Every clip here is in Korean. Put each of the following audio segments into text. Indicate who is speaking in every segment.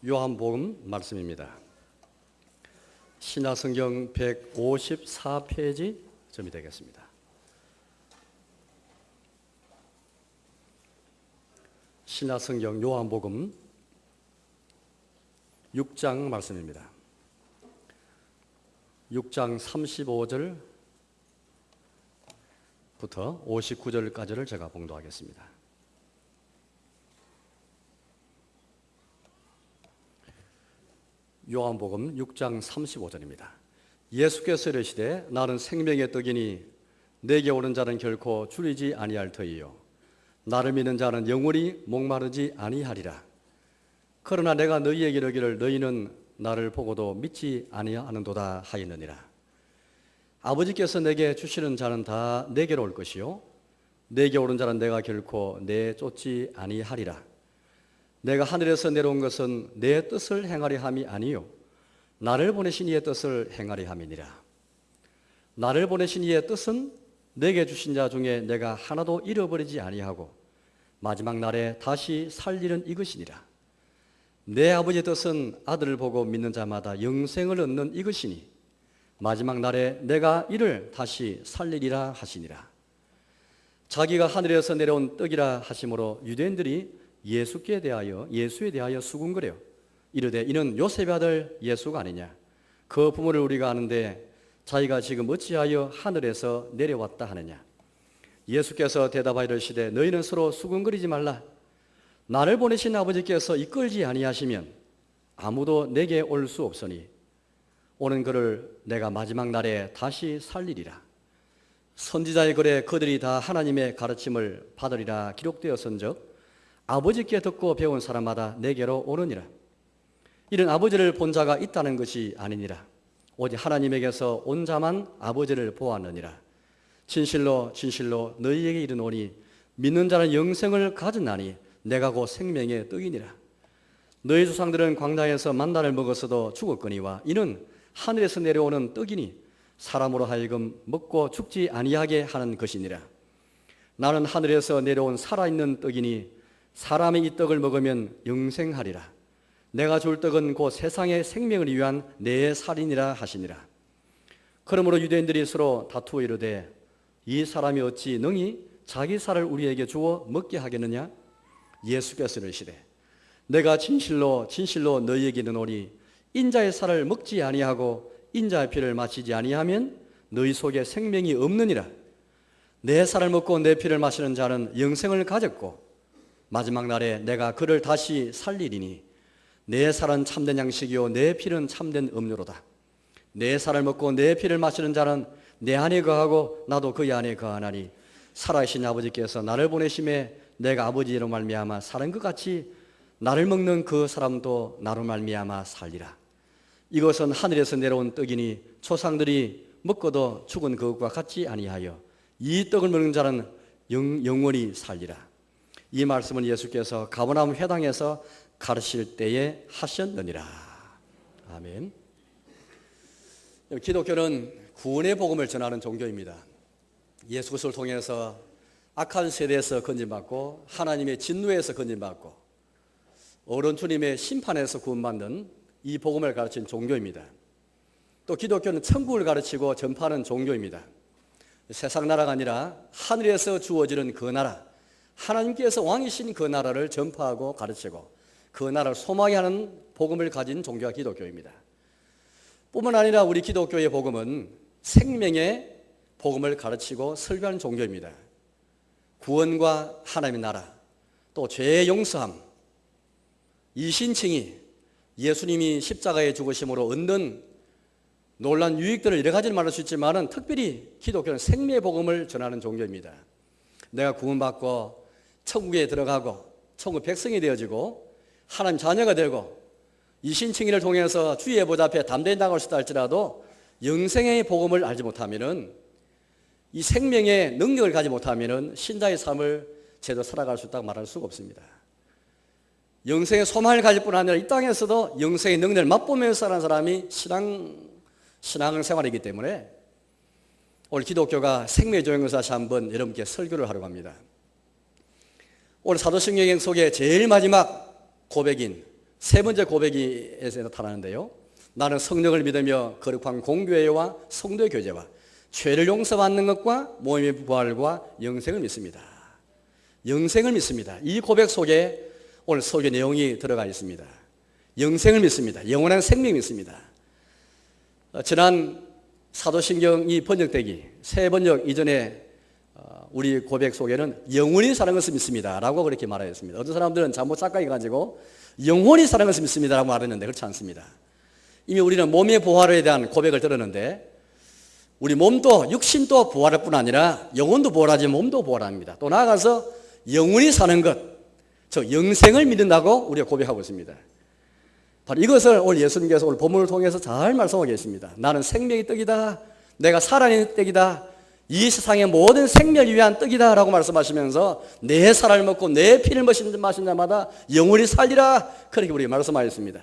Speaker 1: 요한복음 말씀입니다. 신약성경 154페이지 점이 되겠습니다. 신약성경 요한복음 6장 말씀입니다. 6장 35절부터 59절까지를 제가 봉독하겠습니다. 요한복음 6장 35절입니다. 예수께서 이르시되 나는 생명의 떡이니 내게 오는 자는 결코 줄이지 아니할 터이요 나를 믿는 자는 영원히 목마르지 아니하리라. 그러나 내가 너희에게 이르기를 너희는 나를 보고도 믿지 아니하는도다 하였느니라. 아버지께서 내게 주시는 자는 다 내게로 올 것이요 내게 오는 자는 내가 결코 내쫓지 아니하리라. 내가 하늘에서 내려온 것은 내 뜻을 행하려 함이 아니요 나를 보내신 이의 뜻을 행하려 함이니라. 나를 보내신 이의 뜻은 내게 주신 자 중에 내가 하나도 잃어버리지 아니하고 마지막 날에 다시 살리는 이것이니라. 내 아버지의 뜻은 아들을 보고 믿는 자마다 영생을 얻는 이것이니 마지막 날에 내가 이를 다시 살리리라 하시니라. 자기가 하늘에서 내려온 떡이라 하심으로 유대인들이 예수에 대하여 수군거려 이르되 이는 요셉의 아들 예수가 아니냐. 그 부모를 우리가 아는데 자기가 지금 어찌하여 하늘에서 내려왔다 하느냐. 예수께서 대답하여 이르시되 너희는 서로 수군거리지 말라. 나를 보내신 아버지께서 이끌지 아니하시면 아무도 내게 올 수 없으니 오는 그를 내가 마지막 날에 다시 살리리라. 선지자의 글에 그들이 다 하나님의 가르침을 받으리라 기록되었은즉 아버지께 듣고 배운 사람마다 내게로 오느니라. 이는 아버지를 본 자가 있다는 것이 아니니라. 오직 하나님에게서 온 자만 아버지를 보았느니라. 진실로 진실로 너희에게 이르노니 믿는 자는 영생을 가졌나니 내가 곧 생명의 떡이니라. 너희 조상들은 광야에서 만나를 먹었어도 죽었거니와 이는 하늘에서 내려오는 떡이니 사람으로 하여금 먹고 죽지 아니하게 하는 것이니라. 나는 하늘에서 내려온 살아있는 떡이니 사람이 이 떡을 먹으면 영생하리라. 내가 줄 떡은 곧 세상의 생명을 위한 내 살이니라 하시니라. 그러므로 유대인들이 서로 다투어 이르되 이 사람이 어찌 능히 자기 살을 우리에게 주어 먹게 하겠느냐. 예수께서 이르시되 내가 진실로 진실로 너희에게 이르노니 인자의 살을 먹지 아니하고 인자의 피를 마시지 아니하면 너희 속에 생명이 없느니라. 내 살을 먹고 내 피를 마시는 자는 영생을 가졌고 마지막 날에 내가 그를 다시 살리리니 내 살은 참된 양식이요 내 피는 참된 음료로다. 내 살을 먹고 내 피를 마시는 자는 내 안에 거하고 나도 그의 안에 거하나니 살아계신 아버지께서 나를 보내심에 내가 아버지로 말미암아 사는 것 같이 나를 먹는 그 사람도 나로 말미암아 살리라. 이것은 하늘에서 내려온 떡이니 조상들이 먹고도 죽은 그것과 같지 아니하여 이 떡을 먹는 자는 영원히 살리라. 이 말씀은 예수께서 가버나움 회당에서 가르칠 때에 하셨느니라. 아멘. 기독교는 구원의 복음을 전하는 종교입니다. 예수 그리스도를 통해서 악한 세대에서 건진받고 하나님의 진노에서 건진받고 어른 주님의 심판에서 구원받는 이 복음을 가르친 종교입니다. 또 기독교는 천국을 가르치고 전파하는 종교입니다. 세상 나라가 아니라 하늘에서 주어지는 그 나라, 하나님께서 왕이신 그 나라를 전파하고 가르치고 그 나라를 소망해 하는 복음을 가진 종교가 기독교입니다. 뿐만 아니라 우리 기독교의 복음은 생명의 복음을 가르치고 설교하는 종교입니다. 구원과 하나님의 나라, 또 죄의 용서함, 이신칭의, 예수님이 십자가에 죽으심으로 얻는 놀라운 유익들을 여러 가지를 말할 수 있지만 특별히 기독교는 생명의 복음을 전하는 종교입니다. 내가 구원받고 천국에 들어가고 천국 백성이 되어지고 하나님 자녀가 되고 이신칭의를 통해서 주의 보좌 앞에 담대히 나갈 수 있다 할지라도 영생의 복음을 알지 못하면은 이 생명의 능력을 가지 못하면은 신자의 삶을 제대로 살아갈 수 있다고 말할 수가 없습니다. 영생의 소망을 가질 뿐 아니라 이 땅에서도 영생의 능력을 맛보면서 사는 사람이 신앙생활이기 때문에 오늘 기독교가 생명의 조형에서 다시 한번 여러분께 설교를 하려고 합니다. 오늘 사도신경 속에 제일 마지막 고백인 세 번째 고백에서 나타나는데요. 나는 성령을 믿으며 거룩한 공교회와 성도의 교제와 죄를 용서받는 것과 몸의 부활과 영생을 믿습니다. 영생을 믿습니다. 이 고백 속에 오늘 설교 내용이 들어가 있습니다. 영생을 믿습니다. 영원한 생명 믿습니다. 지난 사도신경이 번역되기 새 번역 이전에 우리 고백 속에는 영원히 사는 것을 믿습니다 라고 그렇게 말하였습니다. 어떤 사람들은 잘못 착각해가지고 영원히 사는 것을 믿습니다 라고 말했는데 그렇지 않습니다. 이미 우리는 몸의 부활에 대한 고백을 들었는데 우리 몸도 육신도 부활할 뿐 아니라 영혼도 부활하지만 몸도 부활합니다. 또 나아가서 영원히 사는 것, 즉 영생을 믿는다고 우리가 고백하고 있습니다. 바로 이것을 오늘 예수님께서 오늘 본문을 통해서 잘 말씀하고 계십니다. 나는 생명의 떡이다. 내가 살아있는 떡이다. 이 세상의 모든 생명을 위한 떡이다 라고 말씀하시면서 내 살을 먹고 내 피를 마신 자마다 영원히 살리라 그렇게 우리가 말씀하셨습니다.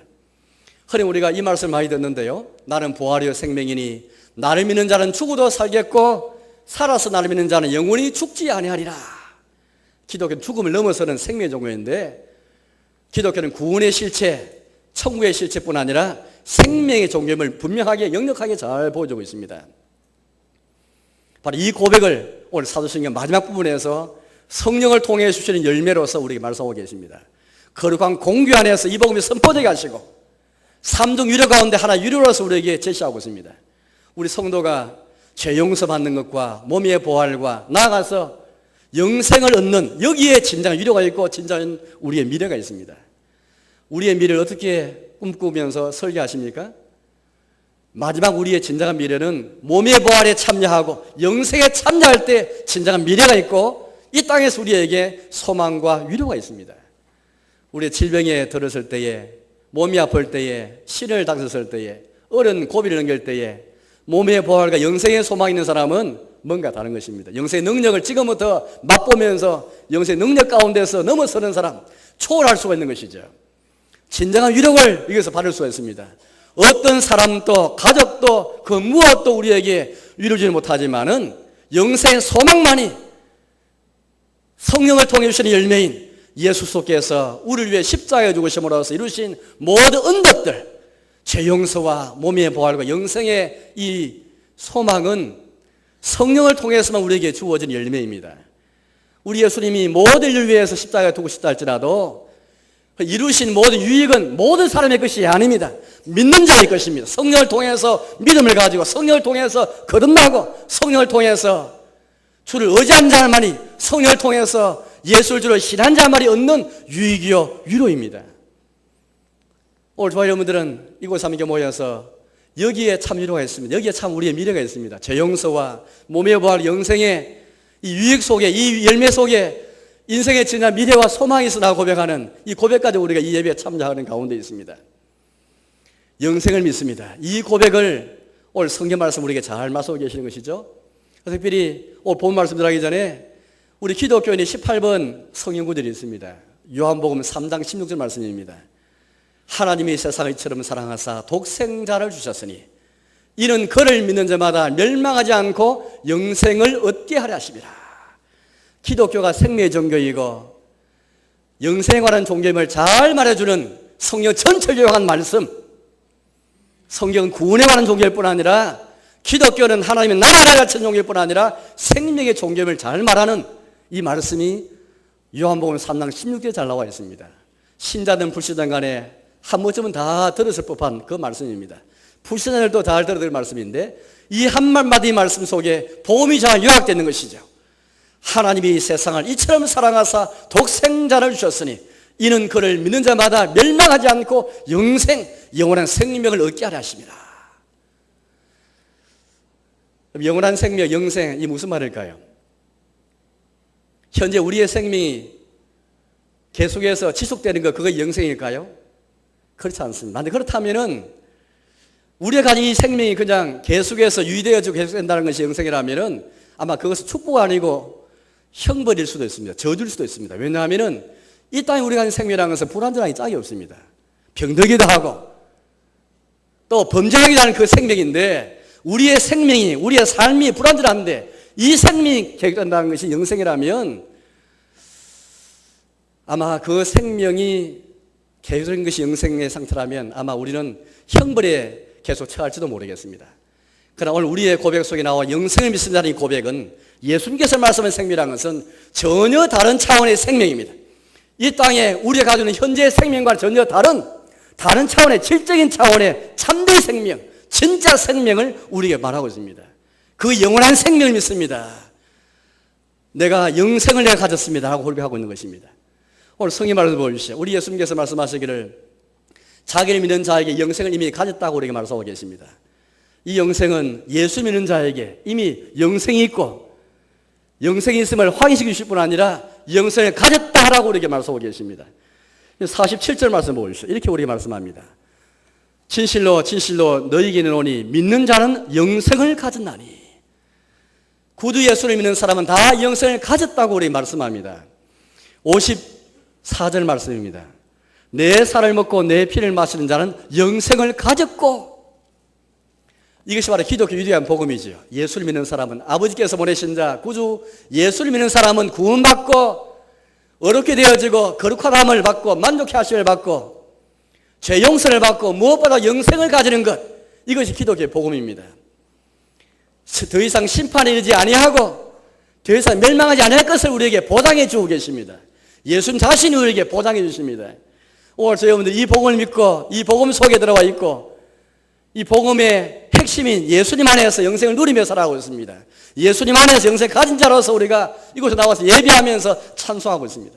Speaker 1: 그러니 우리가 이 말씀을 많이 듣는데요. 나는 부활이요 생명이니 나를 믿는 자는 죽어도 살겠고 살아서 나를 믿는 자는 영원히 죽지 아니하리라. 기독교는 죽음을 넘어서는 생명의 종교인데 기독교는 구원의 실체, 천국의 실체뿐 아니라 생명의 종교임을 분명하게 역력하게 잘 보여주고 있습니다. 바로 이 고백을 오늘 사도신경 마지막 부분에서 성령을 통해 주시는 열매로서 우리에게 말씀하고 계십니다. 거룩한 공교 안에서 이 복음이 선포되게 하시고 삼중 유료 가운데 하나 유료로서 우리에게 제시하고 있습니다. 우리 성도가 죄 용서받는 것과 몸의 부활과 나아가서 영생을 얻는 여기에 진정한 유료가 있고 진정한 우리의 미래가 있습니다. 우리의 미래를 어떻게 꿈꾸면서 설계하십니까? 마지막 우리의 진정한 미래는 몸의 부활에 참여하고 영생에 참여할 때 진정한 미래가 있고 이 땅에서 우리에게 소망과 위로가 있습니다. 우리의 질병에 들었을 때에 몸이 아플 때에 시련을 당했을 때에 어려운 고비를 넘길 때에 몸의 부활과 영생의 소망이 있는 사람은 뭔가 다른 것입니다. 영생의 능력을 지금부터 맛보면서 영생의 능력 가운데서 넘어서는 사람, 초월할 수가 있는 것이죠. 진정한 위력을 여기서 받을 수가 있습니다. 어떤 사람도 가족도 그 무엇도 우리에게 이루지는 못하지만은 영생의 소망만이 성령을 통해 주시는 열매인 예수 속에서 우리를 위해 십자가에 죽으심으로써 이루신 모든 은덕들, 죄 용서와 몸의 부활과 영생의 이 소망은 성령을 통해서만 우리에게 주어진 열매입니다. 우리 예수님이 모든 인류를 위해서 십자가에 두고싶다 할지라도 이루신 모든 유익은 모든 사람의 것이 아닙니다. 믿는 자의 것입니다. 성령을 통해서 믿음을 가지고 성령을 통해서 거듭나고 성령을 통해서 주를 의지한 자만이 성령을 통해서 예수를 주로 신한 자만이 얻는 유익이요 위로입니다. 오늘 저와 여러분들은 이곳 함께 모여서 여기에 참 위로가 있습니다. 여기에 참 우리의 미래가 있습니다. 죄 용서와 몸의 부활 영생의 이 유익 속에 이 열매 속에 인생의 진짜 미래와 소망이 있으나 고백하는 이 고백까지 우리가 이 예배에 참여하는 가운데 있습니다. 영생을 믿습니다. 이 고백을 오늘 성경 말씀 우리에게 잘 말씀하고 계시는 것이죠. 특별히 오늘 본 말씀 들어가기 전에 우리 기독교인이 18번 성경 구절이 있습니다. 요한복음 3장 16절 말씀입니다. 하나님이 세상을 이처럼 사랑하사 독생자를 주셨으니 이는 그를 믿는 자마다 멸망하지 않고 영생을 얻게 하려 하심이라. 기독교가 생명의 종교이고 영생에 관한 종교임을 잘 말해주는 성경 전체를 요약한 말씀, 성경은 구원에 관한 종교일 뿐 아니라 기독교는 하나님의 나라를 갖춘 종교일 뿐 아니라 생명의 종교임을 잘 말하는 이 말씀이 요한복음 3장 16절에 잘 나와 있습니다. 신자든 불신자든 간에 한 번쯤은 다 들었을 법한 그 말씀입니다. 불신자들도 잘 들어들 말씀인데 이 한마디 말씀 속에 복음이 잘 요약되는 것이죠. 하나님이 세상을 이처럼 사랑하사 독생자를 주셨으니 이는 그를 믿는 자마다 멸망하지 않고 영원한 생명을 얻게 하려 하십니다. 영원한 생명, 영생, 이 무슨 말일까요? 현재 우리의 생명이 계속해서 지속되는 거 그거 영생일까요? 그렇지 않습니다. 그런데 그렇다면은 우리가 가진 이 생명이 그냥 계속해서 유지되어지고 계속된다는 것이 영생이라면은 아마 그것은 축복 아니고 형벌일 수도 있습니다. 저주일 수도 있습니다. 왜냐하면은 이 땅에 우리가 가진 생명이라는 것은 불완전하기 짝이 없습니다. 병들기도 하고 또 범죄하기도 하는 그 생명인데 우리의 생명이, 우리의 삶이 불완전한데 이 생명이 계속된다는 것이 영생이라면 아마 그 생명이 계속적인 것이 영생의 상태라면 아마 우리는 형벌에 계속 처할지도 모르겠습니다. 그러나 오늘 우리의 고백 속에 나와 영생을 믿습니다는 이 고백은 예수님께서 말씀하신 생명이라는 것은 전혀 다른 차원의 생명입니다. 이 땅에 우리가 가지고 있는 현재의 생명과 전혀 다른 차원의 질적인 차원의 참된 생명, 진짜 생명을 우리에게 말하고 있습니다. 그 영원한 생명을 믿습니다. 내가 영생을 내가 가졌습니다 라고 고백하고 있는 것입니다. 오늘 성경 말씀을 보십시오. 우리 예수님께서 말씀하시기를 자기를 믿는 자에게 영생을 이미 가졌다고 우리에게 말씀하고 계십니다. 이 영생은 예수 믿는 자에게 이미 영생이 있고 영생이 있음을 확인시켜 주실 뿐 아니라 영생을 가졌다라고 우리에게 말씀하고 계십니다. 47절 말씀 보십시오. 이렇게 우리에게 말씀합니다. 진실로 진실로 너희에게 이르노니 믿는 자는 영생을 가졌나니. 구주 예수를 믿는 사람은 다 영생을 가졌다고 우리에게 말씀합니다. 54절 말씀입니다. 내 살을 먹고 내 피를 마시는 자는 영생을 가졌고. 이것이 바로 기독교 위대한 복음이지요. 예수를 믿는 사람은 아버지께서 보내신 자 구주 예수를 믿는 사람은 구원받고 어렵게 되어지고 거룩함을 받고 만족해 하심을 받고 죄 용서를 받고 무엇보다 영생을 가지는 것, 이것이 기독교의 복음입니다. 더 이상 심판에 이르지 아니하고 더 이상 멸망하지 아니할 것을 우리에게 보장해 주고 계십니다. 예수님 자신이 우리에게 보장해 주십니다. 오늘 저희 여러분들 이 복음을 믿고 이 복음 속에 들어와 있고 이 복음의 핵심인 예수님 안에서 영생을 누리며 살아가고 있습니다. 예수님 안에서 영생 가진 자로서 우리가 이곳에 나와서 예배하면서 찬송하고 있습니다.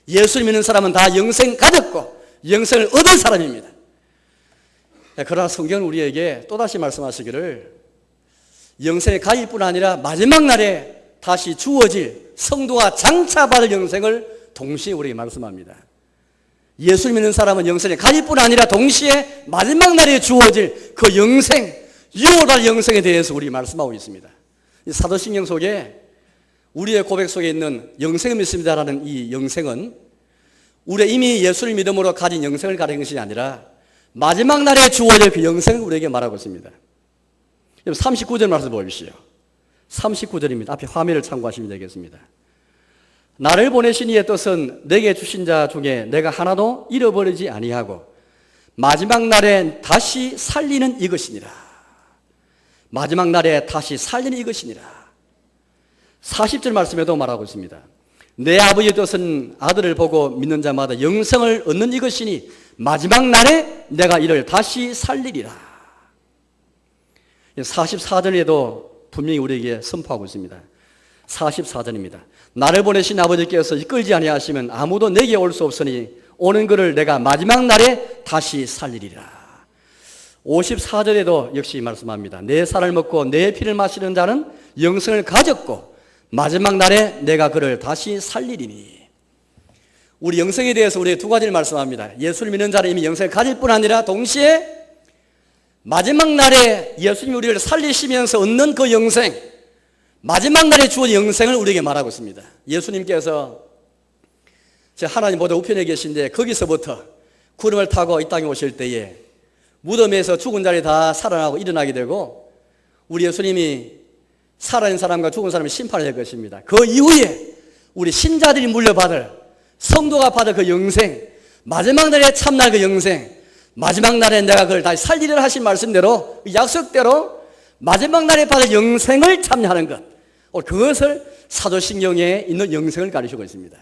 Speaker 1: 예수를 믿는 사람은 다 영생 가졌고 영생을 얻은 사람입니다. 그러나 성경은 우리에게 또다시 말씀하시기를 영생을 가질 뿐 아니라 마지막 날에 다시 주어질 성도가 장차받을 영생을 동시에 우리에게 말씀합니다. 예수를 믿는 사람은 영생을 가질 뿐 아니라 동시에 마지막 날에 주어질 그 영생, 유월할 영생에 대해서 우리 말씀하고 있습니다. 이 사도신경 속에 우리의 고백 속에 있는 영생을 믿습니다라는 이 영생은 우리 이미 예수를 믿음으로 가진 영생을 가리는 것이 아니라 마지막 날에 주어질 그 영생을 우리에게 말하고 있습니다. 39절 말씀 보십시오. 39절입니다. 앞에 화면을 참고하시면 되겠습니다. 나를 보내신 이의 뜻은 내게 주신 자 중에 내가 하나도 잃어버리지 아니하고 마지막 날에 다시 살리는 이것이니라. 마지막 날에 다시 살리는 이것이니라. 40절 말씀에도 말하고 있습니다. 내 아버지의 뜻은 아들을 보고 믿는 자마다 영생을 얻는 이것이니 마지막 날에 내가 이를 다시 살리리라. 44절에도 분명히 우리에게 선포하고 있습니다. 44절입니다. 나를 보내신 아버지께서 이끌지 아니하시면 아무도 내게 올 수 없으니 오는 그를 내가 마지막 날에 다시 살리리라. 54절에도 역시 말씀합니다. 내 살을 먹고 내 피를 마시는 자는 영생을 가졌고 마지막 날에 내가 그를 다시 살리리니. 우리 영생에 대해서 우리에게 두 가지를 말씀합니다. 예수를 믿는 자는 이미 영생을 가질 뿐 아니라 동시에 마지막 날에 예수님이 우리를 살리시면서 얻는 그 영생, 마지막 날에 주어진 영생을 우리에게 말하고 있습니다. 예수님께서 하나님 보다 우편에 계신데 거기서부터 구름을 타고 이 땅에 오실 때에 무덤에서 죽은 자리 다 살아나고 일어나게 되고 우리 예수님이 살아있는 사람과 죽은 사람을 심판을 할 것입니다. 그 이후에 우리 신자들이 물려받을 성도가 받을 그 영생, 마지막 날에 참날 그 영생, 마지막 날에 내가 그걸 다시 살리리라 하신 말씀대로 약속대로 마지막 날에 받을 영생을 참여하는 것, 그것을 사도신경에 있는 영생을 가르치고 있습니다.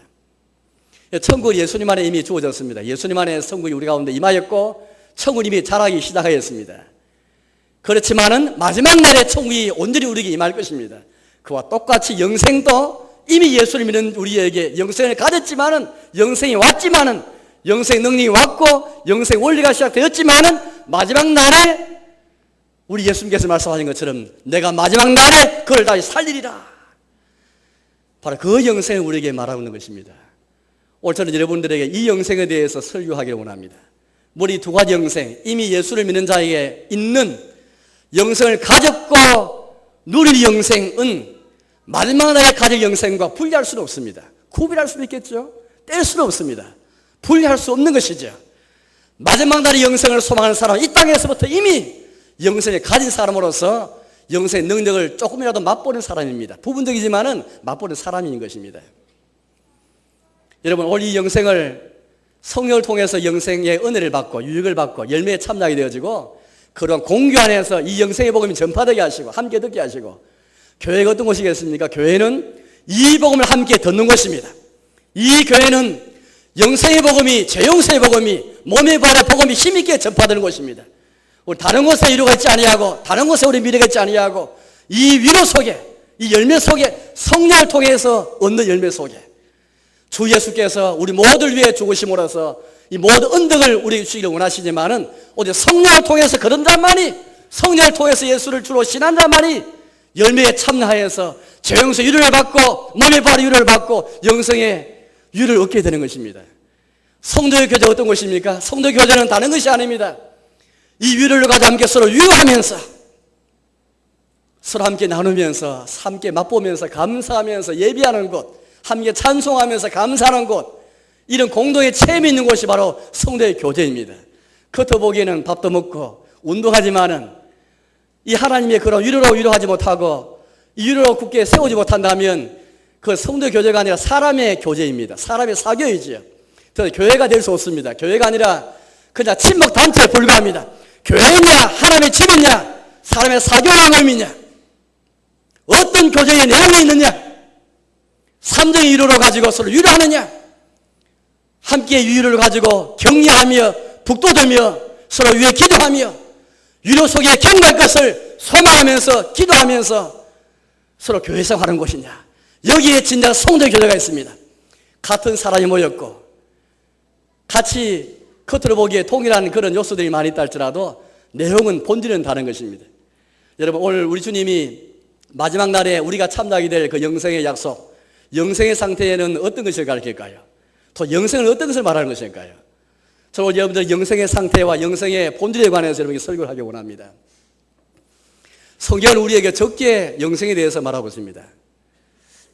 Speaker 1: 천국은 예수님 안에 이미 주어졌습니다. 예수님 안에 천국이 우리 가운데 임하였고 천국이 이미 자라기 시작하였습니다. 그렇지만은 마지막 날에 천국이 온전히 우리에게 임할 것입니다. 그와 똑같이 영생도 이미 예수를 믿는 우리에게 영생을 가졌지만은 영생이 왔지만은 영생 능력이 왔고 영생 원리가 시작되었지만은 마지막 날에 우리 예수님께서 말씀하신 것처럼 내가 마지막 날에 그걸 다시 살리리라. 바로 그 영생을 우리에게 말하고 있는 것입니다. 오늘 저는 여러분들에게 이 영생에 대해서 설교하기를 원합니다. 우리 두 가지 영생, 이미 예수를 믿는 자에게 있는 영생을 가졌고 누릴 영생은 마지막 날에 가질 영생과 분리할 수는 없습니다. 구별할 수는 있겠죠. 뗄 수는 없습니다. 분리할 수 없는 것이죠. 마지막 날의 영생을 소망하는 사람은 이 땅에서부터 이미 영생을 가진 사람으로서 영생의 능력을 조금이라도 맛보는 사람입니다. 부분적이지만은 맛보는 사람인 것입니다. 여러분, 오늘 이 영생을 성령을 통해서 영생의 은혜를 받고 유익을 받고 열매에 참여하게 되어지고 그런 공교 안에서 이 영생의 복음이 전파되게 하시고 함께 듣게 하시고 교회가 어떤 곳이겠습니까? 교회는 이 복음을 함께 듣는 것입니다. 이 교회는 영생의 복음이 죄용서의 복음이 몸의 부활의 복음이 힘있게 전파되는 곳입니다. 우리 다른 곳에 위로가 있지 아니하고 다른 곳에 우리 미래가 있지 아니하고 이 위로 속에 이 열매 속에 성령을 통해서 얻는 열매 속에 주 예수께서 우리 모두를 위해 죽으심으로써 이 모든 은덕을 우리에게 주기를 원하시지만은 오직 성령을 통해서 그런 자만이 성령을 통해서 예수를 주로 신한 자만이 열매에 참여하여서 죄용서 위로를 받고 몸의 부활의 위로를 받고 영생의 위로를 얻게 되는 것입니다. 성도의 교제가 어떤 것입니까? 성도의 교제는 다른 것이 아닙니다. 이 위로를 가지고 함께 서로 위로하면서 서로 함께 나누면서 함께 맛보면서 감사하면서 예비하는 곳 함께 찬송하면서 감사하는 곳 이런 공동의 체험이 있는 곳이 바로 성도의 교제입니다. 겉으로 보기에는 밥도 먹고 운동하지만은 이 하나님의 그런 위로로 위로하지 못하고 이 위로로 굳게 세우지 못한다면 그 성도의 교제가 아니라 사람의 교제입니다. 사람의 사교이지요. 그래서 교회가 될 수 없습니다. 교회가 아니라 그냥 친목 단체에 불과합니다. 교회냐 하나님의 집이냐 사람의 사교의 모임이냐 어떤 교제의 내용이 있느냐 삼정의 위로를 가지고 서로 위로하느냐 함께 위로를 가지고 격려하며 북돋으며 서로 위해 기도하며 위로 속에 경배할 것을 소망하면서 기도하면서 서로 교회 생활하는 것이냐 여기에 진짜 성도의 교제가 있습니다. 같은 사람이 모였고 같이 겉으로 보기에 동일한 그런 요소들이 많이 있다 할지라도 내용은 본질은 다른 것입니다. 여러분 오늘 우리 주님이 마지막 날에 우리가 참여하게 될 그 영생의 약속 영생의 상태에는 어떤 것을 가르칠까요? 또 영생은 어떤 것을 말하는 것일까요? 저는 여러분들 영생의 상태와 영생의 본질에 관해서 여러분에게 설교를 하기 원합니다. 성경은 우리에게 적게 영생에 대해서 말하고 있습니다.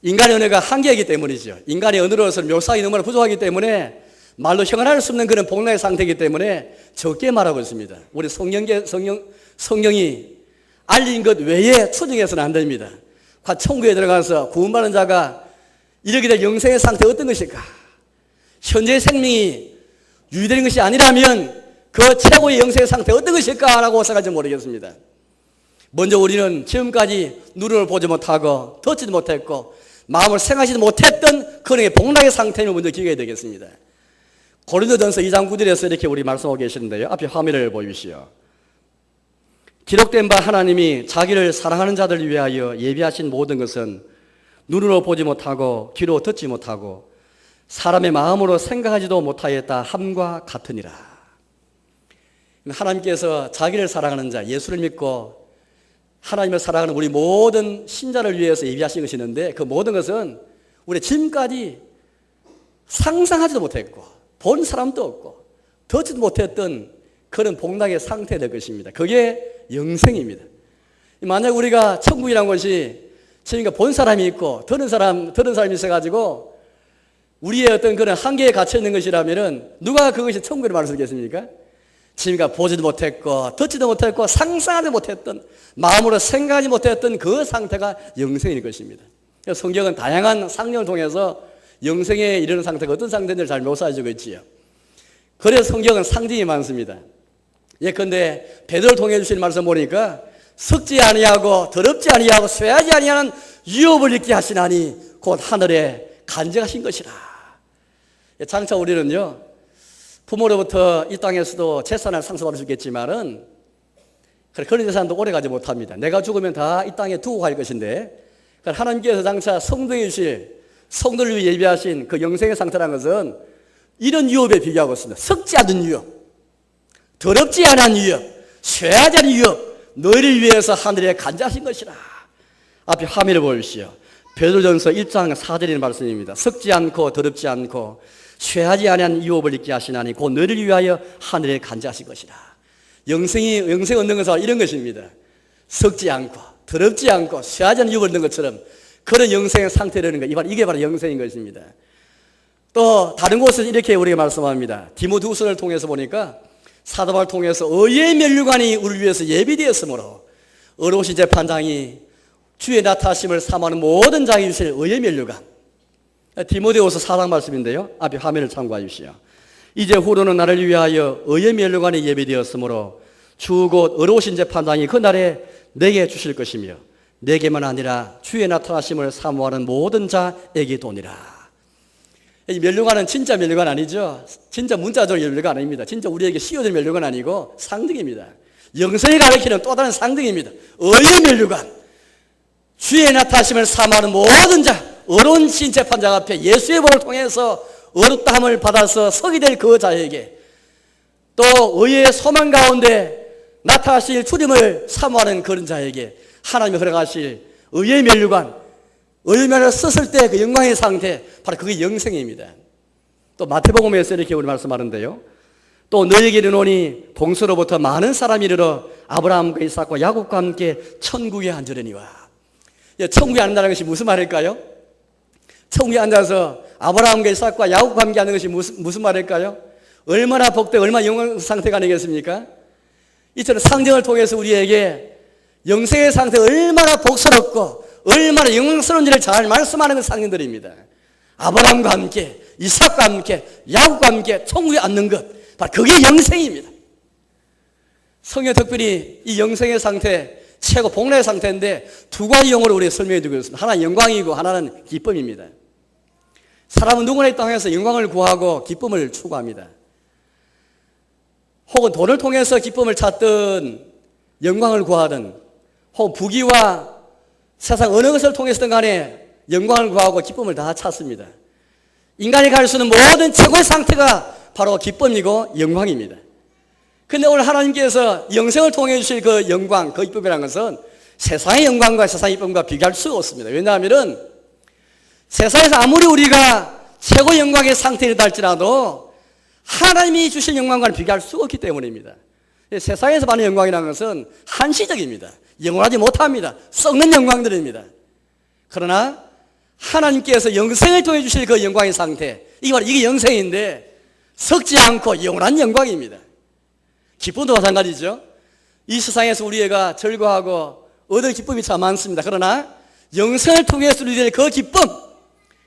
Speaker 1: 인간의 언어가 한계이기 때문이죠. 인간의 언어로서 묘사하기 너무나 부족하기 때문에 말로 형언할 수 없는 그런 복락의 상태이기 때문에 적게 말하고 있습니다. 우리 성령이 알린 것 외에 추정해서는 안 됩니다. 천국에 들어가서 구원받은 자가 이렇게 될 영생의 상태 어떤 것일까? 현재의 생명이 유지되는 것이 아니라면 그 최고의 영생의 상태 어떤 것일까라고 생각할지 모르겠습니다. 먼저 우리는 지금까지 눈을 보지 못하고 듣지도 못했고 마음을 생각하지도 못했던 그런 복락의 상태를 먼저 기억해야 되겠습니다. 고린도전서 2장 9절에서 이렇게 우리 말씀하고 계시는데요. 앞에 화면을 보여주시오. 기록된 바 하나님이 자기를 사랑하는 자들을 위하여 예비하신 모든 것은 눈으로 보지 못하고 귀로 듣지 못하고 사람의 마음으로 생각하지도 못하였다 함과 같으니라. 하나님께서 자기를 사랑하는 자 예수를 믿고 하나님을 사랑하는 우리 모든 신자를 위해서 예비하신 것이 있는데 그 모든 것은 우리 지금까지 상상하지도 못했고 본 사람도 없고 듣지도 못했던 그런 복락의 상태가 될 것입니다. 그게 영생입니다. 만약 우리가 천국이라는 것이 지금까지 본 사람이 있고 들은 사람이 있어가지고 우리의 어떤 그런 한계에 갇혀 있는 것이라면은 누가 그것이 천국이라고 말할 수 있겠습니까? 지금까지 보지도 못했고 듣지도 못했고 상상하지 못했던 마음으로 생각하지 못했던 그 상태가 영생일 것입니다. 성경은 다양한 상령을 통해서 영생에 이르는 상태가 어떤 상태인지를 잘 묘사해주고 있지요. 그래서 성경은 상징이 많습니다. 예컨대 베드로를 통해 주신 말씀 보니까 썩지 아니하고 더럽지 아니하고 쇠하지 아니하는 유업을 입게 하시나니 곧 하늘에 간직하신 것이라. 장차 우리는요 부모로부터 이 땅에서도 재산을 상속받을 수 있겠지만은 그런 재산도 오래 가지 못합니다. 내가 죽으면 다 이 땅에 두고 갈 것인데 하나님께서 장차 성도에 주실 성도를 위해 예비하신 그 영생의 상태라는 것은 이런 유업에 비교하고 있습니다. 썩지 않은 유업, 더럽지 않은 유업, 쇠하지 않은 유업, 너희를 위해서 하늘에 간직하신 것이라. 앞에 화면을 보여주시오. 베드로전서 1장 4절의 말씀입니다. 썩지 않고 더럽지 않고 쇠하지 아니한 유업을 입게 하시나니 곧 너희를 위하여 하늘에 간직하신 것이라. 영생 얻는 것은 이런 것입니다. 썩지 않고 더럽지 않고 쇠하지 않은 유업을 얻는 것처럼 그런 영생의 상태라는 것, 이게 바로 영생인 것입니다. 또 다른 곳에서 이렇게 우리가 말씀합니다. 디모데후서를 통해서 보니까 사도 바울을 통해서 의의 면류관이 우리를 위해서 예비되었으므로 의로우신 재판장이 주의 나타나심을 사모하는 모든 자에게 주실 의의 면류관. 디모데후서 4장 말씀인데요. 앞에 화면을 참고해 주시오. 이제 후로는 나를 위하여 의의 멸류관이 예비되었으므로 주 곧 의로우신 재판장이 그날에 내게 주실 것이며 내게만 아니라 주의 나타나심을 사모하는 모든 자에게 도니라. 이 멸류관은 진짜 멸류관 아니죠. 진짜 문자적 멸류관 아닙니다. 진짜 우리에게 씌워진 멸류관 아니고 상징입니다. 영생이 가리키는 또 다른 상징입니다. 의의 멸류관. 주의 나타나심을 사모하는 모든 자, 의로운 신 재판장 앞에 예수의 법을 통해서 의롭다함을 받아서 서게 될 그 자에게, 또 의의 소망 가운데 나타나실 주님을 사모하는 그런 자에게 하나님이 허락하실 의의 멸류관, 의의 멸을 썼을 때 그 영광의 상태, 바로 그게 영생입니다. 또 마태복음에서 이렇게 우리 말씀하는데요. 또 너에게 이르노니 동서로부터 많은 사람이 이르러 아브라함과 이삭과 야곱과 함께 천국에 앉으려니와. 천국에 앉는다는 것이 무슨 말일까요? 천국에 앉아서 아브라함과 이삭과 야곱과 함께 앉는 것이 무슨 말일까요? 얼마나 복되, 얼마나 영광 상태가 아니겠습니까? 이처럼 상징을 통해서 우리에게 영생의 상태 얼마나 복스럽고 얼마나 영광스러운지를 잘 말씀하는 그 상징들입니다. 아브라함과 함께, 이삭과 함께, 야곱과 함께 천국에 앉는 것, 바로 그게 영생입니다. 성경 특별히 이 영생의 상태, 최고 복락의 상태인데 두 가지 용어로 우리가 설명해 주고 있습니다. 하나는 영광이고 하나는 기쁨입니다. 사람은 누구나 이 땅에서 영광을 구하고 기쁨을 추구합니다. 혹은 돈을 통해서 기쁨을 찾든 영광을 구하든, 혹은 부귀와 세상 어느 것을 통해서든 간에 영광을 구하고 기쁨을 다 찾습니다. 인간이 갈 수 있는 모든 최고의 상태가 바로 기쁨이고 영광입니다. 그런데 오늘 하나님께서 영생을 통해 주실 그 영광, 그 기쁨이라는 것은 세상의 영광과 세상의 기쁨과 비교할 수가 없습니다. 왜냐하면 세상에서 아무리 우리가 최고 영광의 상태에 이르다 할지라도 하나님이 주신 영광과는 비교할 수가 없기 때문입니다. 세상에서 받는 영광이라는 것은 한시적입니다. 영원하지 못합니다. 썩는 영광들입니다. 그러나 하나님께서 영생을 통해 주실 그 영광의 상태, 이게 영생인데 썩지 않고 영원한 영광입니다. 기쁨도 마찬가지죠. 이 세상에서 우리가 즐거워하고 얻을 기쁨이 참 많습니다. 그러나 영생을 통해서 누릴 그 기쁨,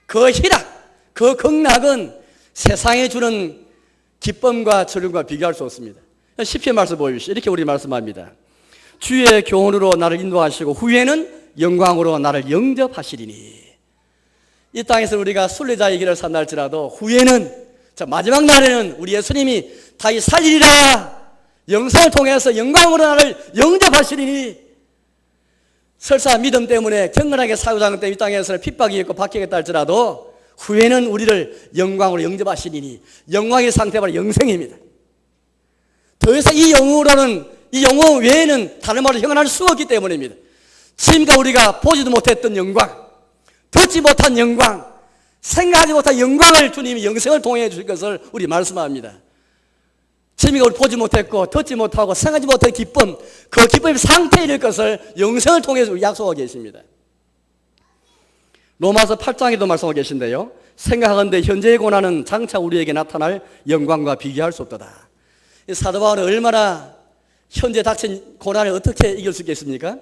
Speaker 1: 그 희락, 그 극락은 세상에 주는 기쁨과 즐거움과 비교할 수 없습니다. 시편 말씀 보십시오. 이렇게 우리 말씀합니다. 주의 교훈으로 나를 인도하시고 후에는 영광으로 나를 영접하시리니. 이 땅에서 우리가 순례자의 길을 산다 할지라도 후에는, 마지막 날에는 우리 예수님이 다시 살리리라, 영생을 통해서 영광으로 나를 영접하시리니. 설사 믿음 때문에 경건하게 살고자 때문에 이 땅에서 핍박이 있고 박해겠다 할지라도 후에는 우리를 영광으로 영접하시리니. 영광의 상태가 바로 영생입니다. 더 이상 이 영으로는, 이 영혼 외에는 다른 말로 형언할 수가 없기 때문입니다. 지금까지 우리가 보지도 못했던 영광, 듣지 못한 영광, 생각하지 못한 영광을 주님이 영생을 통해 주실 것을 우리 말씀합니다. 지금까지 우리 보지 못했고 듣지 못하고 생각하지 못한 기쁨, 그 기쁨의 상태에 이를 것을 영생을 통해서 약속하고 계십니다. 로마서 8장에도 말씀하고 계신데요. 생각하건대 현재의 고난은 장차 우리에게 나타날 영광과 비교할 수 없도다. 사도 바울은 얼마나 현재 닥친 고난을 어떻게 이길 수 있겠습니까?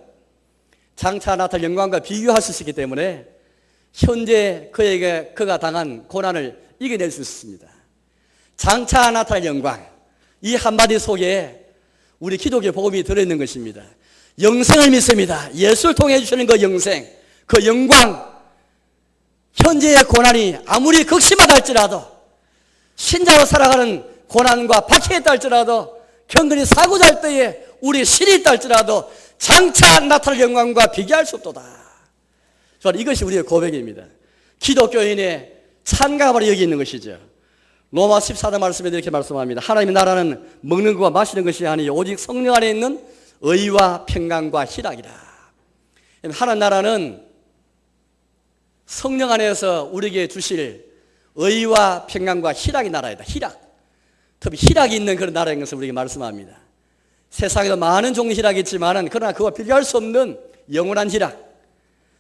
Speaker 1: 장차 나타날 영광과 비교할 수 있기 때문에 현재 그가 당한 고난을 이겨낼 수 있습니다. 장차 나타날 영광, 이 한마디 속에 우리 기독교 복음이 들어있는 것입니다. 영생을 믿습니다. 예수를 통해 주시는 그 영생, 그 영광, 현재의 고난이 아무리 극심하다 할지라도, 신자로 살아가는 고난과 박해했다 할지라도, 경건히 살고자 할 때에 우리 실이 있다 할지라도 장차 나타날 영광과 비교할 수 없도다. 이것이 우리의 고백입니다. 기독교인의 찬가가 바로 여기 있는 것이죠. 로마 14장 말씀에 이렇게 말씀합니다. 하나님의 나라는 먹는 것과 마시는 것이 아니 오직 성령 안에 있는 의와 평강과 희락이라. 하나님 나라는 성령 안에서 우리에게 주실 의와 평강과 희락의 나라이다. 희락. 특히 희락이 있는 그런 나라인 것을 우리에게 말씀합니다. 세상에도 많은 종류의 희락이 있지만 그러나 그와 비교할 수 없는 영원한 희락,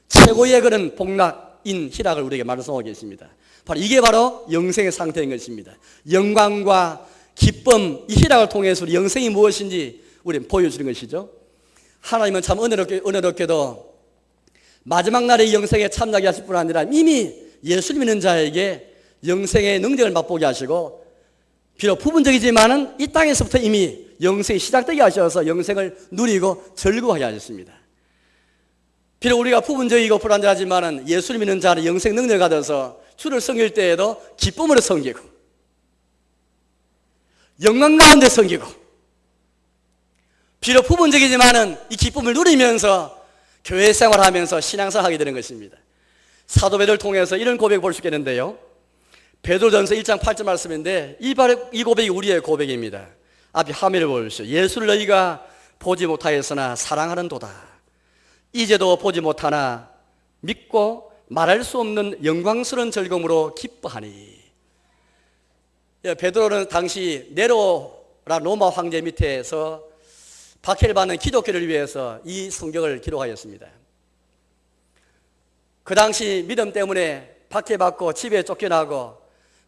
Speaker 1: 최고의 그런 복락인 희락을 우리에게 말씀하고 계십니다. 바로 이게 바로 영생의 상태인 것입니다. 영광과 기쁨, 이 희락을 통해서 우리 영생이 무엇인지 우리는 보여주는 것이죠. 하나님은 참 은혜롭게도 마지막 날의 영생에 참여하게 하실 뿐 아니라 이미 예수 믿는 자에게 영생의 능력을 맛보게 하시고
Speaker 2: 비록 부분적이지만은 이 땅에서부터 이미 영생이 시작되게 하셔서 영생을 누리고 즐거워하게 하셨습니다. 비록 우리가 부분적이고 불완전하지만은 예수를 믿는 자는 영생 능력을 받아서 주를 섬길 때에도 기쁨으로 섬기고 영광 가운데 섬기고, 비록 부분적이지만은 이 기쁨을 누리면서 교회 생활하면서 신앙생활 하게 되는 것입니다. 사도 베드로를 통해서 이런 고백을 볼 수 있겠는데요. 베드로전서 1장 8절 말씀인데 이 고백이 우리의 고백입니다. 앞에 화면을 보십시오. 예수를 너희가 보지 못하였으나 사랑하는도다. 이제도 보지 못하나 믿고 말할 수 없는 영광스러운 즐거움으로 기뻐하니. 베드로는 당시 네로라 로마 황제 밑에서 박해를 받는 기독교를 위해서 이 성경을 기록하였습니다. 그 당시 믿음 때문에 박해받고 집에 쫓겨나고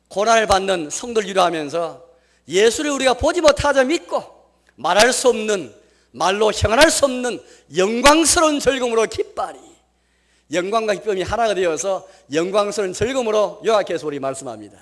Speaker 2: 고난을 받는 성도를 위로하면서 예수를 우리가 보지 못하자 믿고 말할 수 없는, 말로 형언할 수 없는 영광스러운 즐거움으로 기뻐하니. 영광과 기쁨이 하나가 되어서 영광스러운 즐거움으로 요약해서 우리 말씀합니다.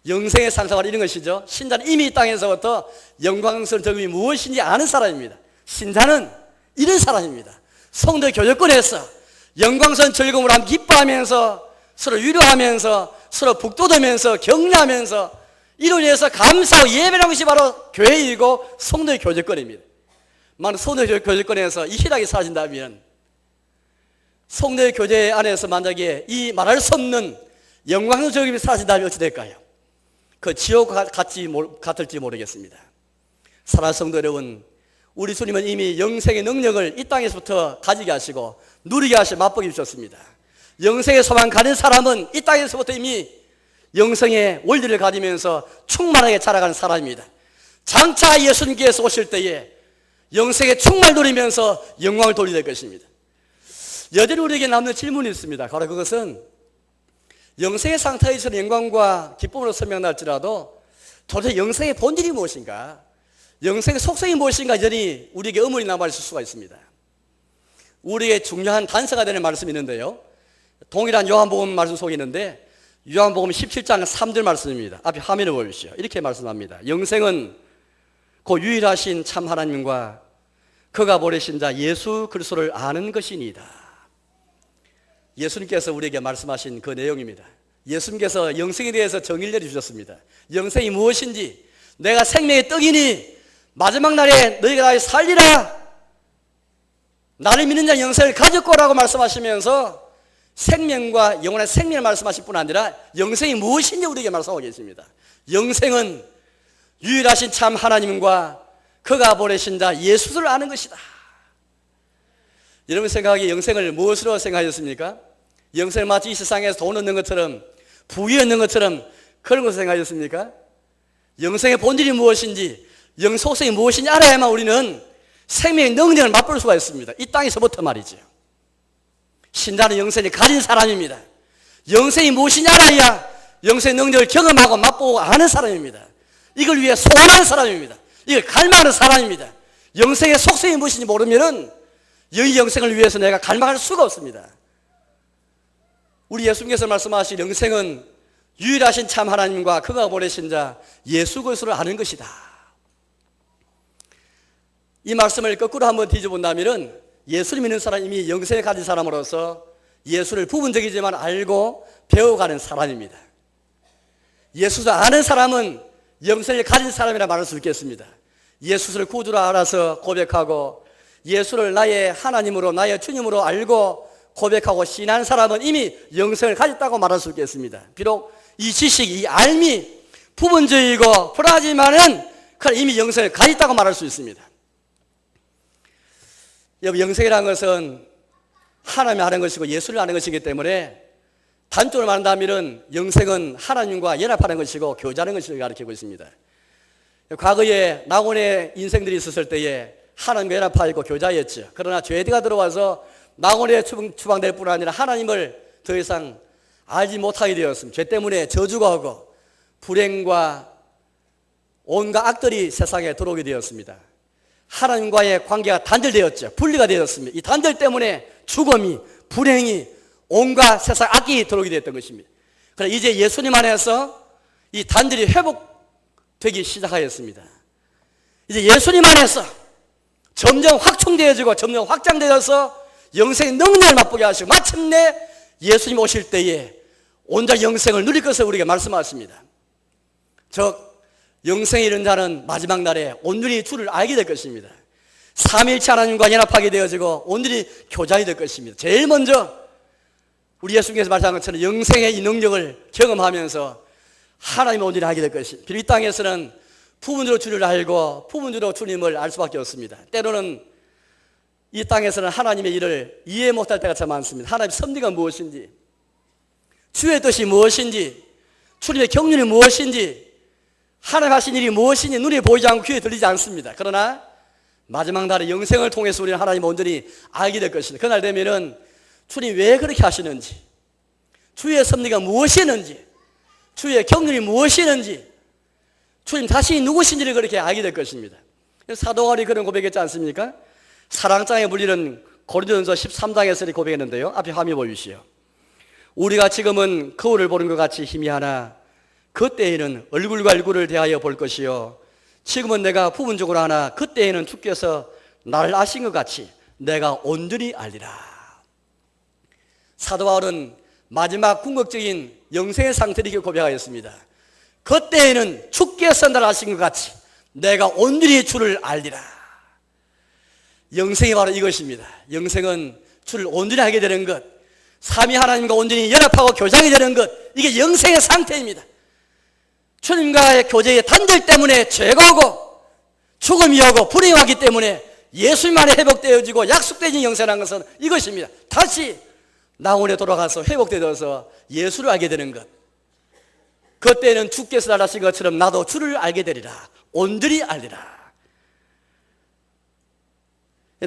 Speaker 2: 영생의 상상은 이런 것이죠. 신자는 이미 이 땅에서부터 영광스러운 즐거움이 무엇인지 아는 사람입니다. 신자는 이런 사람입니다. 성도의 교제권에서 영광스러운 즐거움으로 함께 기뻐하면서 서로 위로하면서 서로 북돋으면서 격려하면서 이로 인해서 감사하고 예배라는 것이 바로 교회이고 성도의 교제권입니다. 만약 성도의 교제권에서 이 희락이 사라진다면, 성도의 교제 안에서 만약에 이 말할 수 없는 영광스러운 즐거움이 사라진다면 어찌 될까요? 그 지옥 같을지 모르겠습니다. 사랑하는 성도 여러분, 우리 주님은 이미 영생의 능력을 이 땅에서부터 가지게 하시고 누리게 하시고 맛보게 주셨습니다. 영생의 소망 가진 사람은 이 땅에서부터 이미 영생의 원리를 가지면서 충만하게 자라가는 사람입니다. 장차 예수님께서 오실 때에 영생의 충만을 누리면서 영광을 돌리게 될 것입니다. 여전히 우리에게 남는 질문이 있습니다. 바로 그것은 영생의 상태에서 영광과 기쁨으로 설명할지라도 도대체 영생의 본질이 무엇인가, 영생의 속성이 무엇인가 여전히 우리에게 의문이 남아있을 수가 있습니다. 우리에게 중요한 단서가 되는 말씀이 있는데요, 동일한 요한복음 말씀 속에 있는데 요한복음 17장 3절 말씀입니다. 앞에 화면을 보십시오. 이렇게 말씀합니다. 영생은 그 유일하신 참 하나님과 그가 보내신 자 예수 그리스도를 아는 것이니이다. 예수님께서 우리에게 말씀하신 그 내용입니다. 예수님께서 영생에 대해서 정의를 내려주셨습니다. 영생이 무엇인지, 내가 생명의 떡이니 마지막 날에 너희가 나를 살리라, 나를 믿는 자 영생을 가졌고라고 말씀하시면서 생명과 영원한 생명을 말씀하실 뿐 아니라 영생이 무엇인지 우리에게 말씀하고 계십니다. 영생은 유일하신 참 하나님과 그가 보내신 자 예수를 아는 것이다. 여러분 생각하기에 영생을 무엇으로 생각하셨습니까? 영생을 마치 이 세상에서 돈 얻는 것처럼, 부귀 얻는 것처럼 그런 것을 생각하셨습니까? 영생의 본질이 무엇인지, 영속성이 무엇인지 알아야만 우리는 생명의 능력을 맛볼 수가 있습니다. 이 땅에서부터 말이죠. 신자는 영생이 가진 사람입니다. 영생이 무엇인지 알아야 영생의 능력을 경험하고 맛보고 아는 사람입니다. 이걸 위해 소원하는 사람입니다. 이걸 갈망하는 사람입니다. 영생의 속성이 무엇인지 모르면은 이 영생을 위해서 내가 갈망할 수가 없습니다. 우리 예수님께서 말씀하신 영생은 유일하신 참 하나님과 그가 보내신 자 예수 그리스도를 아는 것이다. 이 말씀을 거꾸로 한번 뒤져본다면 예수를 믿는 사람이 이미 영생을 가진 사람으로서 예수를 부분적이지만 알고 배워가는 사람입니다. 예수를 아는 사람은 영생을 가진 사람이라 말할 수 있겠습니다. 예수를 구주로 알아서 고백하고 예수를 나의 하나님으로, 나의 주님으로 알고 고백하고 신한 사람은 이미 영생을 가졌다고 말할 수 있겠습니다. 비록 이 지식, 이 알미 부분적이고 불하지만은 이미 영생을 가졌다고 말할 수 있습니다. 여러분, 영생이라는 것은 하나님을 아는 것이고 예수를 아는 것이기 때문에 단적으로 말한다면 영생은 하나님과 연합하는 것이고 교제하는 것을 가리키고 있습니다. 과거에 낙원의 인생들이 있었을 때에 하나님과 연합하였고 교제하였죠. 그러나 죄가 들어와서 낙원에 추방될 뿐 아니라 하나님을 더 이상 알지 못하게 되었습니다. 죄 때문에 저주가 오고 불행과 온갖 악들이 세상에 들어오게 되었습니다. 하나님과의 관계가 단절되었죠. 분리가 되었습니다. 이 단절 때문에 죽음이, 불행이, 온갖 세상 악이 들어오게 되었던 것입니다. 그러나 이제 예수님 안에서 이 단절이 회복되어 되기 시작하였습니다. 이제 예수님 안에서 점점 확충되어지고 점점 확장되어서 영생의 능력을 맛보게 하시고 마침내 예수님 오실 때에 온전한 영생을 누릴 것을 우리에게 말씀하십니다. 즉 영생에 이른 자는 마지막 날에 온전히 주를 알게 될 것입니다. 삼위일체 하나님과 연합하게 되어지고 온전히 교장이 될 것입니다. 제일 먼저 우리 예수님께서 말씀한 것처럼 영생의 이 능력을 경험하면서 하나님을 온전히 알게 될 것입니다. 비록 이 땅에서는 부분적으로 주를 알고 부분적으로 주님을 알 수밖에 없습니다. 때로는 이 땅에서는 하나님의 일을 이해 못할 때가 참 많습니다. 하나님의 섭리가 무엇인지, 주의 뜻이 무엇인지, 주님의 경륜이 무엇인지, 하나님 하신 일이 무엇인지 눈에 보이지 않고 귀에 들리지 않습니다. 그러나 마지막 날에 영생을 통해서 우리는 하나님을 온전히 알게 될 것입니다. 그날 되면은 주님 왜 그렇게 하시는지, 주의 섭리가 무엇이었는지, 주의 경륜이 무엇이었는지, 주님 자신이 누구신지를 그렇게 알게 될 것입니다. 사도 바울이 그런 고백했지 않습니까? 사랑장에 물리는 고린도전서 13장에서 이렇게 고백했는데요. 앞에 화면 보이시오. 우리가 지금은 거울을 보는 것 같이 희미하나 그때에는 얼굴과 얼굴을 대하여 볼 것이요 지금은 내가 부분적으로 하나 그때에는 주께서 나를 아신 것 같이 내가 온전히 알리라. 사도 바울은 마지막 궁극적인 영생의 상태를 이렇게 고백하였습니다. 그때에는 주께서 나를 아신 것 같이 내가 온전히 주를 알리라. 영생이 바로 이것입니다. 영생은 주를 온전히 알게 되는 것, 삼위 하나님과 온전히 연합하고 교장이 되는 것, 이게 영생의 상태입니다. 주님과의 교제의 단절 때문에 죄가 오고 죽음이 오고 불행이 왔기 때문에 예수님 안에 회복되어지고 약속되어진 영생이라는 것은 이것입니다. 다시 나원에 돌아가서 회복되어서 예수를 알게 되는 것. 그때는 주께서 나를 아신 것처럼 나도 주를 알게 되리라. 온전히 알리라.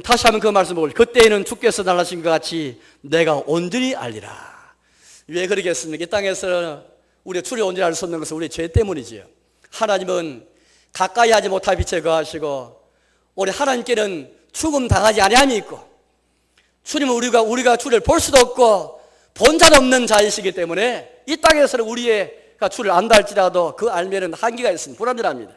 Speaker 2: 다시 한번 그 말씀을 보고 그때에는 주께서 나를 아신 것 같이 내가 온전히 알리라. 왜 그러겠습니까? 이 땅에서 우리가 주를 온전히 알 수 없는 것은 우리의 죄 때문이지요. 하나님은 가까이 하지 못할 빛에 거하시고 우리 하나님께는 죽음 당하지 아니함이 있고 주님은 우리가 주를 볼 수도 없고 본자 없는 자이시기 때문에 이 땅에서는 우리가 주를 안다 할지라도 그 알면은 한계가 있습니다. 불완전합니다.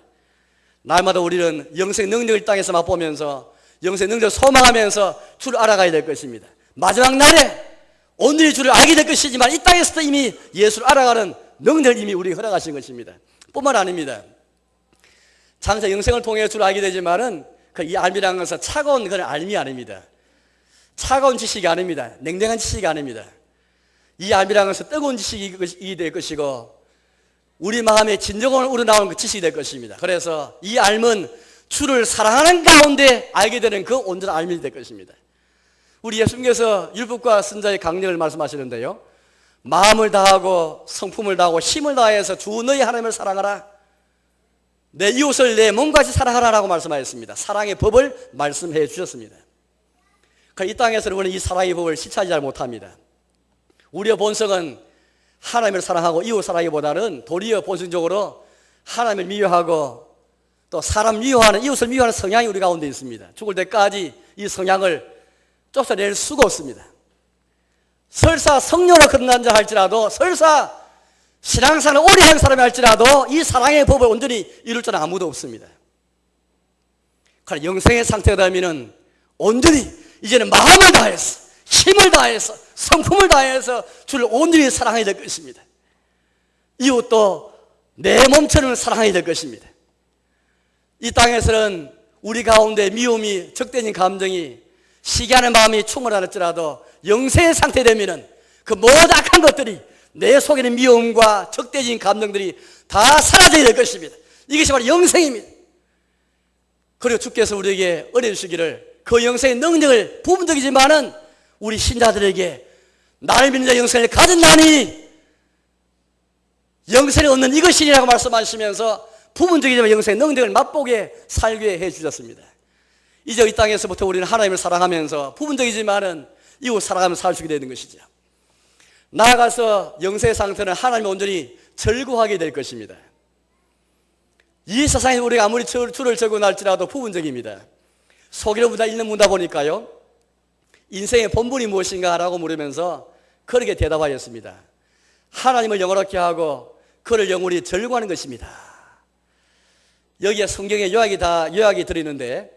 Speaker 2: 날마다 우리는 영생 능력을 이 땅에서 맛보면서 영생 능력을 소망하면서 주를 알아가야 될 것입니다. 마지막 날에 온전히 주를 알게 될 것이지만 이 땅에서도 이미 예수를 알아가는 능력을 이미 우리에게 허락하신 것입니다. 뿐만 아닙니다. 장차 영생을 통해 주를 알게 되지만은 이 알미라는 것은 차가운 그런 알미 아닙니다. 차가운 지식이 아닙니다. 냉랭한 지식이 아닙니다. 이 알미라는 것은 뜨거운 지식이 될 것이고 우리 마음에 진정으로 우러나오는 그 지식이 될 것입니다. 그래서 이 알은 주를 사랑하는 가운데 알게 되는 그 온전한 알미 될 것입니다. 우리 예수님께서 율법과 선자의 강령을 말씀하시는데요. 마음을 다하고 성품을 다하고 힘을 다해서 주 너희 하나님을 사랑하라. 내 이웃을 내 몸같이 사랑하라라고 말씀하셨습니다. 사랑의 법을 말씀해 주셨습니다. 이 땅에서는 우리는 이 사랑의 법을 실천하지 잘 못합니다. 우리의 본성은 하나님을 사랑하고 이웃 사랑하기보다는 도리어 본성적으로 하나님을 미워하고 또 사람 미워하는 이웃을 미워하는 성향이 우리 가운데 있습니다. 죽을 때까지 이 성향을 쫓아낼 수가 없습니다. 설사 성령으로 거듭난 자 할지라도 설사 신앙생활을 오래 한 사람이 할지라도 이 사랑의 법을 온전히 이룰 자는 아무도 없습니다. 그러나 영생의 상태가 되면 온전히 이제는 마음을 다해서 힘을 다해서 성품을 다해서 주를 온전히 사랑해야 될 것입니다. 이웃도 내 몸처럼 사랑해야 될 것입니다. 이 땅에서는 우리 가운데 미움이 적대적인 감정이 시기하는 마음이 충만할지라도 영생의 상태 되면은 그 모든 악한 것들이 내 속에는 미움과 적대적인 감정들이 다 사라져야 될 것입니다. 이것이 바로 영생입니다. 그리고 주께서 우리에게 은혜 주시기를 그 영생의 능력을 부분적이지만은 우리 신자들에게 나를 믿는 자 영생을 가졌나니 영생을 얻는 이것이라고 말씀하시면서 부분적이지만 영생의 능력을 맛보게 살게 해주셨습니다. 이제 이 땅에서부터 우리는 하나님을 사랑하면서 부분적이지만은 이웃 사랑하면서 살 수 있게 되는 것이죠. 나아가서 영생의 상태는 하나님을 온전히 절구하게 될 것입니다. 이 세상에 우리가 아무리 주를 절구할지라도 부분적입니다. 속이로부터 읽는 문다 보니까요. 인생의 본분이 무엇인가 라고 물으면서 그렇게 대답하였습니다. 하나님을 영원하게 하고 그를 영원히 절구하는 것입니다. 여기에 성경에 요약이 들어있는데,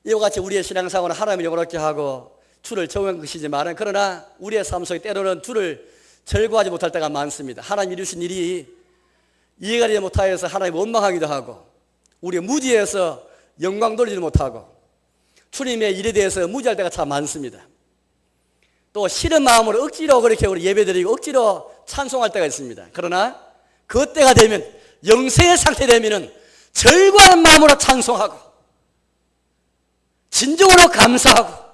Speaker 2: 이와 같이 우리의 신앙생활은 하나님을 영원하게 하고 주를 정한 것이지만, 그러나 우리의 삶 속에 때로는 주를 절거하지 못할 때가 많습니다. 하나님 이루신 일이 이해가 되지 못하여서 하나님 원망하기도 하고, 우리가 무지해서 영광 돌리지 못하고, 주님의 일에 대해서 무지할 때가 참 많습니다. 또 싫은 마음으로 억지로 그렇게 우리 예배드리고 억지로 찬송할 때가 있습니다. 그러나 그때가 되면, 영생의 상태 되면은 절구하는 마음으로 찬송하고 진정으로 감사하고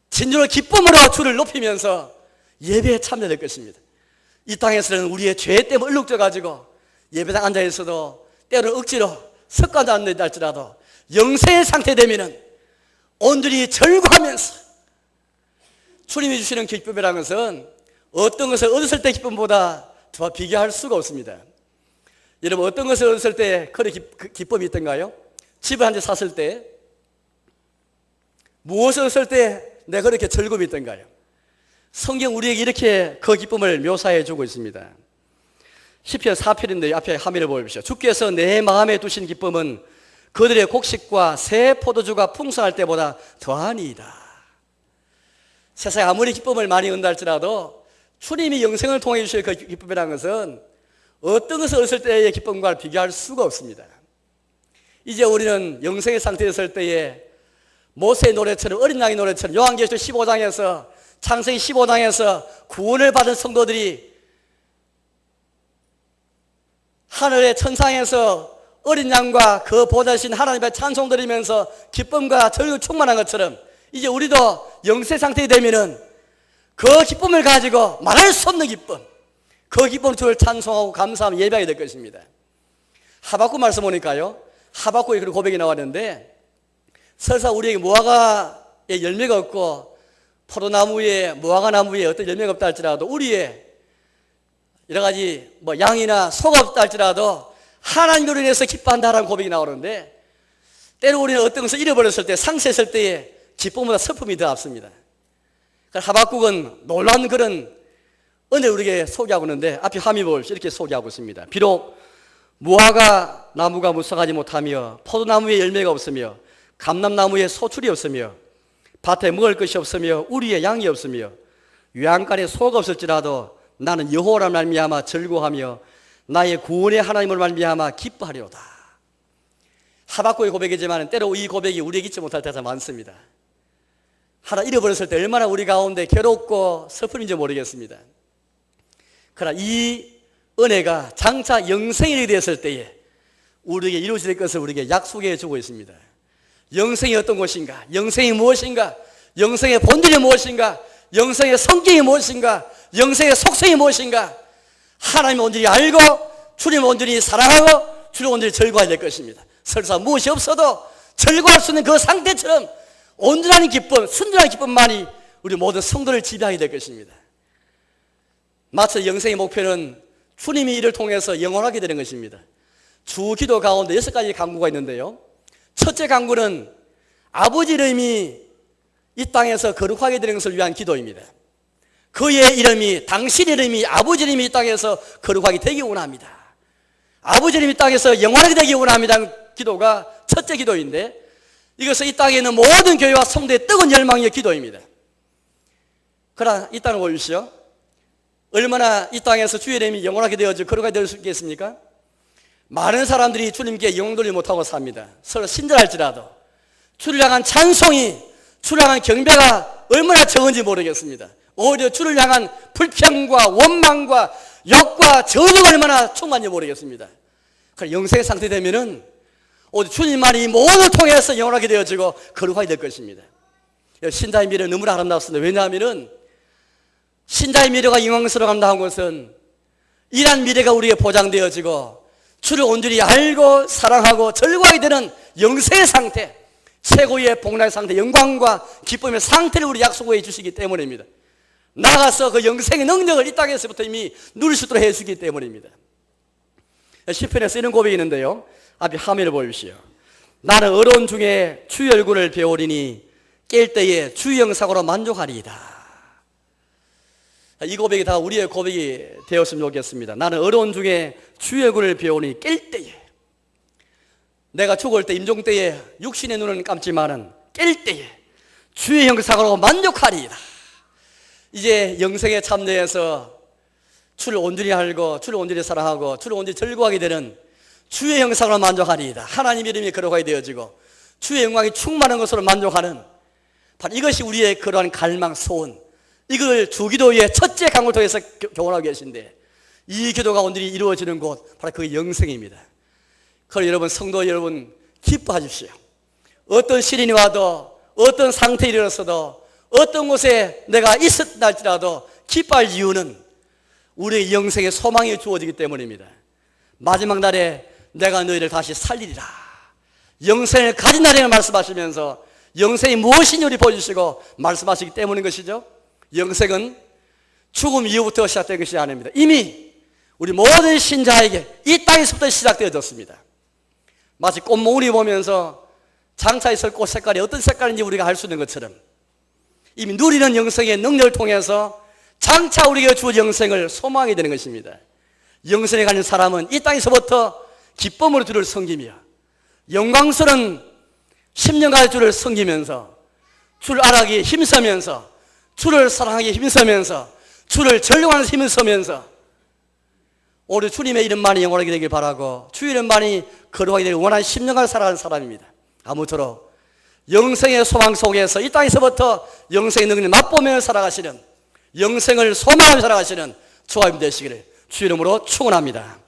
Speaker 2: 진정으로 기쁨으로 주를 높이면서 예배에 참여될 것입니다. 이 땅에서는 우리의 죄 때문에 얼룩져 가지고 예배당 앉아 있어도 때로는 억지로 습관도 안 된다 할지라도 영생의 상태 되면은 온전히 절구하면서, 주님이 주시는 기쁨이라는 것은 어떤 것을 얻었을 때 기쁨보다 더 비교할 수가 없습니다. 여러분, 어떤 것을 얻었을 때 그런 기쁨이 있던가요? 집을 한 채 샀을 때, 무엇을 얻었을 때 내가 그렇게 즐거움이 있던가요? 성경 우리에게 이렇게 그 기쁨을 묘사해 주고 있습니다. 시편 4편인데 앞에 화면을 보십시오. 주께서 내 마음에 두신 기쁨은 그들의 곡식과 새 포도주가 풍성할 때보다 더하니이다. 세상에 아무리 기쁨을 많이 얻는다 할지라도 주님이 영생을 통해 주실 그 기쁨이라는 것은 어떤 것을 얻을 때의 기쁨과 비교할 수가 없습니다. 이제 우리는 영생의 상태에 있을 때에 모세의 노래처럼, 어린 양의 노래처럼, 요한계시록 15장에서, 창세기 15장에서 구원을 받은 성도들이 하늘의 천상에서 어린 양과 그 보좌신 하나님의 찬송 드리면서 기쁨과 즐거움 충만한 것처럼, 이제 우리도 영생 상태에 되면은 그 기쁨을 가지고 말할 수 없는 기쁨, 그 기쁨을 주를 찬송하고 감사하며 예배하게 될 것입니다. 하박국 말씀 보니까요, 하박국에 그런 고백이 나왔는데, 설사 우리에게 무화과에 열매가 없고 포도나무에, 무화과나무에 어떤 열매가 없다 할지라도, 우리의 여러 가지 양이나 소가 없다 할지라도 하나님으로 인해서 기뻐한다라는 고백이 나오는데, 때로 우리는 어떤 것을 잃어버렸을 때, 상실했을 때에 기쁨보다 슬픔이 더 앞섭니다. 하박국은 놀라운 그런 은혜를 우리에게 소개하고 있는데, 앞에 화면을 이렇게 소개하고 있습니다. 비록 무화과 나무가 무성하지 못하며 포도나무에 열매가 없으며 감람나무에 소출이 없으며 밭에 먹을 것이 없으며 우리의 양이 없으며 외양간에 소가 없을지라도 나는 여호와로 말미암아 즐거워하며 나의 구원의 하나님을 말미암아 기뻐하리로다. 하박국의 고백이지만 때로 이 고백이 우리에게 잊지 못할 때가 많습니다. 하나 잃어버렸을 때 얼마나 우리 가운데 괴롭고 슬픔인지 모르겠습니다. 그러나 이 은혜가 장차 영생이 되었을 때에 우리에게 이루어질 것을 우리에게 약속해 주고 있습니다. 영생이 어떤 것인가? 영생이 무엇인가? 영생의 본질이 무엇인가? 영생의 성격이 무엇인가? 영생의 속성이 무엇인가? 하나님을 온전히 알고 주님을 온전히 사랑하고 주님을 온전히 즐거워야 될 것입니다. 설사 무엇이 없어도 즐거워할 수 있는 그 상태처럼 온전한 기쁨, 순전한 기쁨만이 우리 모든 성도를 지배하게 될 것입니다. 마치 영생의 목표는 주님이 이를 통해서 영원하게 되는 것입니다. 주 기도 가운데 6가지 간구가 있는데요, 첫째 간구는 아버지 이름이 이 땅에서 거룩하게 되는 것을 위한 기도입니다. 그의 이름이, 당신 이름이, 아버지 이름이 이 땅에서 거룩하게 되기 원합니다. 아버지 이름이 이 땅에서 영원하게 되기 원합니다. 기도가 첫째 기도인데, 이것은 이 땅에 있는 모든 교회와 성도의 뜨거운 열망의 기도입니다. 그러나 이 땅을 보십시오. 얼마나 이 땅에서 주의 이름이 영원하게 되어져 거룩하게 될 수 있겠습니까? 많은 사람들이 주님께 영광 돌리지 못하고 삽니다. 서로 신절할지라도 주를 향한 찬송이, 주를 향한 경배가 얼마나 적은지 모르겠습니다. 오히려 주를 향한 불평과 원망과 욕과 저주가 얼마나 충만한지 모르겠습니다. 그러나 영생의 상태 되면은 오직 주님만이 모두 통해서 영원하게 되어지고 거룩하게 될 것입니다. 신자의 미래는 너무나 아름답습니다. 왜냐하면은 신자의 미래가 영광스러워간다는 것은 이러한 미래가 우리에게 보장되어지고 주를 온전히 알고 사랑하고 즐거워하게 되는 영생의 상태, 최고의 복락의 상태, 영광과 기쁨의 상태를 우리 약속해 주시기 때문입니다. 나가서 그 영생의 능력을 이 땅에서부터 이미 누릴 수 있도록 해주시기 때문입니다. 시편에서 이런 고백이 있는데요, 앞에 화면을 보십시오. 나는 어려운 중에 주의 얼굴을 배우리니 깰 때에 주의 영상으로 만족하리이다. 이 고백이 다 우리의 고백이 되었으면 좋겠습니다. 나는 어려운 중에 주의 구를 배우니 깰 때에, 내가 죽을 때 임종 때에 육신의 눈은 감지만은 깰 때에 주의 형상으로 만족하리이다. 이제 영생에 참여해서 주를 온전히 알고 주를 온전히 사랑하고 주를 온전히 즐거워하게 되는 주의 형상으로 만족하리이다. 하나님 이름이 거룩하게 되어지고 주의 영광이 충만한 것으로 만족하는, 바로 이것이 우리의 그러한 갈망, 소원, 이걸 주기도의 첫째 강을 통해서 교훈하고 계신데, 이 기도가 온전히 이루어지는 곳, 바로 그 영생입니다. 그럼 여러분, 성도 여러분, 기뻐하십시오. 어떤 시련이 와도, 어떤 상태에 이르렀어도, 어떤 곳에 내가 있었다 할지라도 기뻐할 이유는 우리의 영생의 소망이 주어지기 때문입니다. 마지막 날에 내가 너희를 다시 살리리라, 영생을 가진 날에 말씀하시면서 영생이 무엇인지 우리 보여주시고 말씀하시기 때문인 것이죠. 영생은 죽음 이후부터 시작된 것이 아닙니다. 이미 우리 모든 신자에게 이 땅에서부터 시작되어졌습니다. 마치 꽃몽울이 보면서 장차 있을 꽃 색깔이 어떤 색깔인지 우리가 알 수 있는 것처럼, 이미 누리는 영생의 능력을 통해서 장차 우리에게 주어진 영생을 소망하게 되는 것입니다. 영생에 가는 사람은 이 땅에서부터 기쁨으로 주를 섬기며 영광스러운 10년간 주를 섬기면서 주를 알아가기에 힘쓰면서 주를 사랑하기에 힘쓰면서 주를 전령하는 힘을 쓰면서 오늘 주님의 이름만이 영원하게 되길 바라고 주의 이름만이 거룩하게 되길 원하는 10년간 살아가는 사람입니다. 아무쪼록 영생의 소망 속에서 이 땅에서부터 영생의 능력을 맛보며 살아가시는, 영생을 소망하며 살아가시는 주님 되시기를 주의 이름으로 축원합니다.